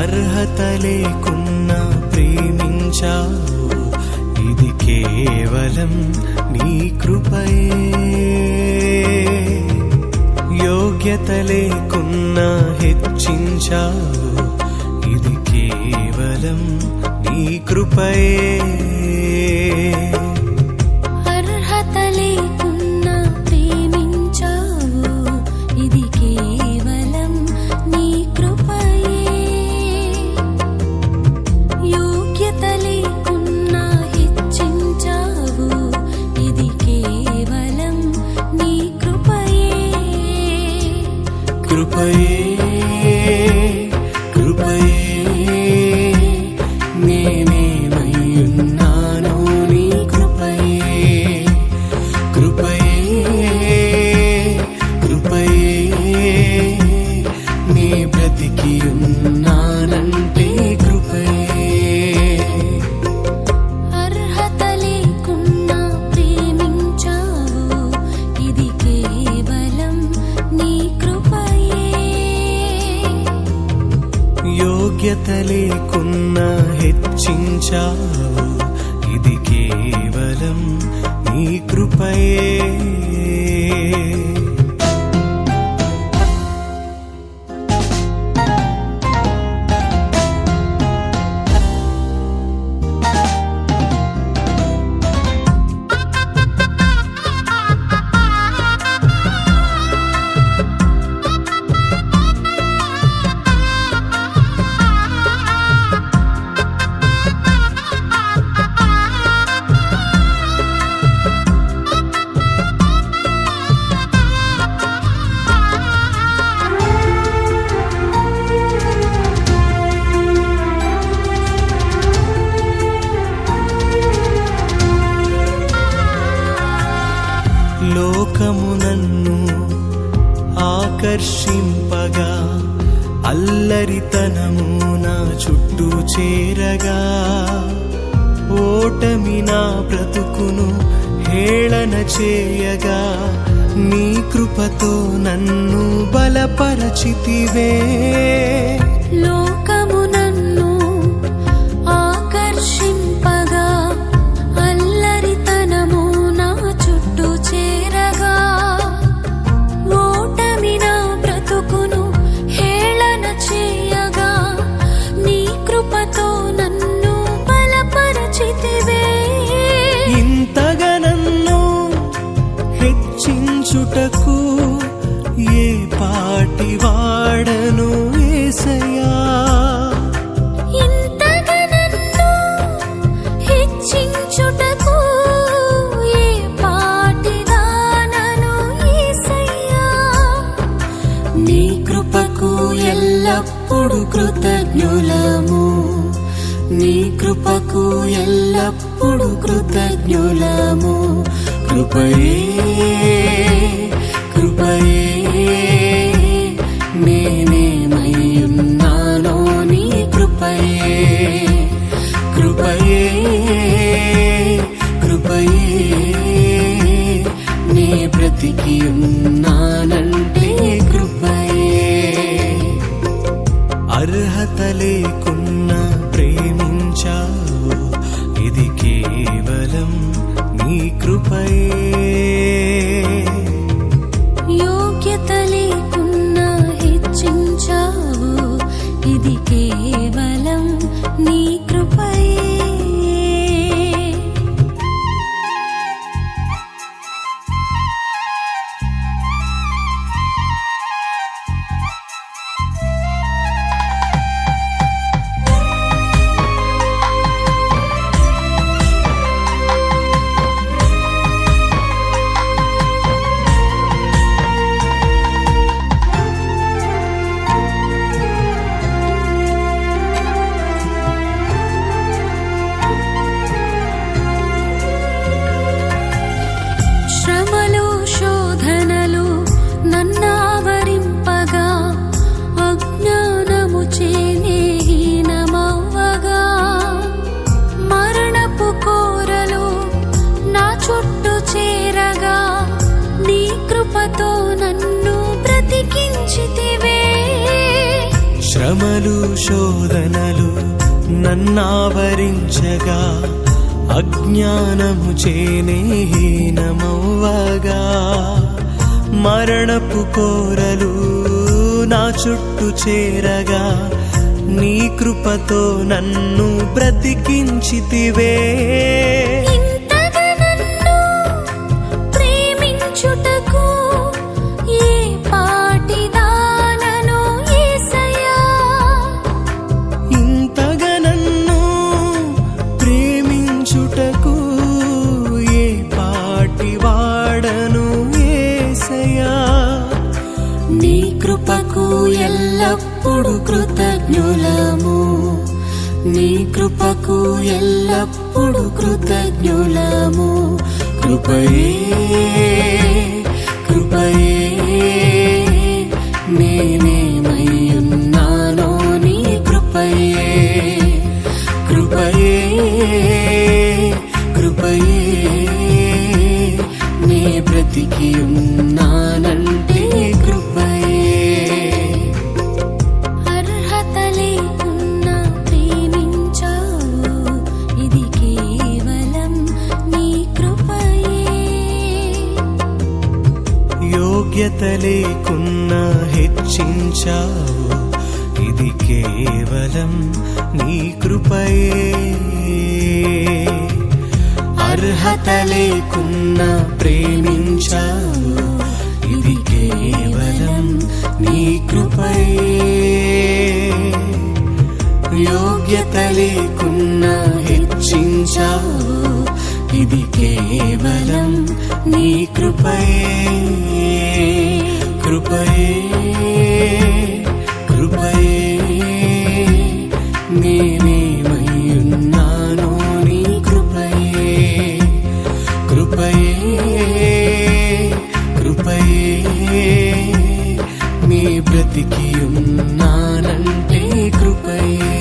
అర్హత లేకున్నా ప్రేమించావు, ఇది కేవలం నీ కృపయే. యోగ్యత లేకున్నా హెచ్చించావు, ఇది కేవలం నీ కృపయే. అర్హత లేకున్నా ప్రేమించావు, ఇది కేవలం నీ కృపయే. యోగ్యత లేకున్నా హెచ్చించావు, ఇది కేవలం నీ కృపయే. కృపయే కృపయే నేనేమయ్యున్నానో నీ కృపయే. కృపయే కృపయే నీ బ్రతికి ఉన్నానంటే కృపయే. అర్హత లేకున్నా ప్రేమించావు, ఇది కేవలం నీ కృపయే. యోగ్యత లేకున్నా హెచ్చించావు, ఇది కేవలం నీ కృపయే. లోకము నన్ను ఆకర్షింపగా, అల్లరితనము నా చుట్టూ చేరగా, ఓటమి నా బ్రతుకును హేళన చేయగా, నీ కృపతో నన్ను బలపరచితివే. లోకము నన్ను ఆకర్షింపగా, అల్లరితనము నా చుట్టూ చేరగా, ఓటమి నా బ్రతుకును హేళన చేయగా, నీ కృపతో నన్ను బలపరచితివే. ఇంతగా నన్ను హెచ్చించుటకు ఏ పాటి వాడను యేసయ్యా. ఇంతగా నన్ను హెచ్చించుటకు ఏ పాటిదానను యేసయ్యా. నీ కృపకు ఎల్లప్పుడు కృతజ్ఞులము, నీ కృపకు ఎల్లప్పుడు కృతజ్ఞులము. కృపయే కృపయే నేనేమయ్యున్నానో నీ కృపయే. కృపయే కృపయే నీ బ్రతికి ఉన్నానంటే కృపయే. అర్హత లేకున్నా ప్రేమించావు, ఇది కేవలం నీ కృపయే. యోగ్యత లేకున్నా హెచ్చించావు, ఇది కేవలం నీ కృపయే. శ్రమలు శోధనలు నన్నావరించగా అజ్ఞానము చేనే హీనమవ్వగా మరణపు కోరలు నా చుట్టూ చేరగా నీ కృపతో నన్ను బ్రతికించితివే. ఇంతగా నన్ను ప్రేమించుటకు ఏ పాటిదానను యేసయ్యా. ఇంతగా నన్ను ప్రేమించుటకు ఏ పాటి వాడను యేసయ్యా. నీ కృపకు ఎల్లప్పుడు కృతజ్ఞులము, నీ కృపకు ఎల్లప్పుడు కృతజ్ఞులము. కృపయే కృపయే నేనేమయ్యున్నానో నీ కృపయే. కృపయే కృపయే నే బ్రతికి ఉన్నానంటే కృపయే. అర్హత లేకున్నా ప్రేమించావు, ఇది కేవలం నీ కృపయే. యోగ్యత లేకున్నా హెచ్చించావు, ఇది కేవలం నీ కృపయే. అర్హత లేకున్నా ప్రేమించావు, ఇది కేవలం నీ కృపయే. యోగ్యత లేకున్నా హెచ్చించావు, ఇది కేవలం నీ కృపయే. కృపయే కృపయే నేనేమయ్యున్నానో నీ కృపయే. కృపయే కృపయే నీ బ్రతికి ఉన్నానంటే కృపయే.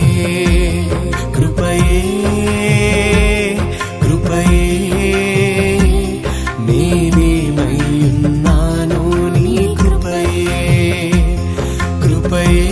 కృపయే కృపయే నేనేమయ్యున్నానో నీ కృపయే. కృపయే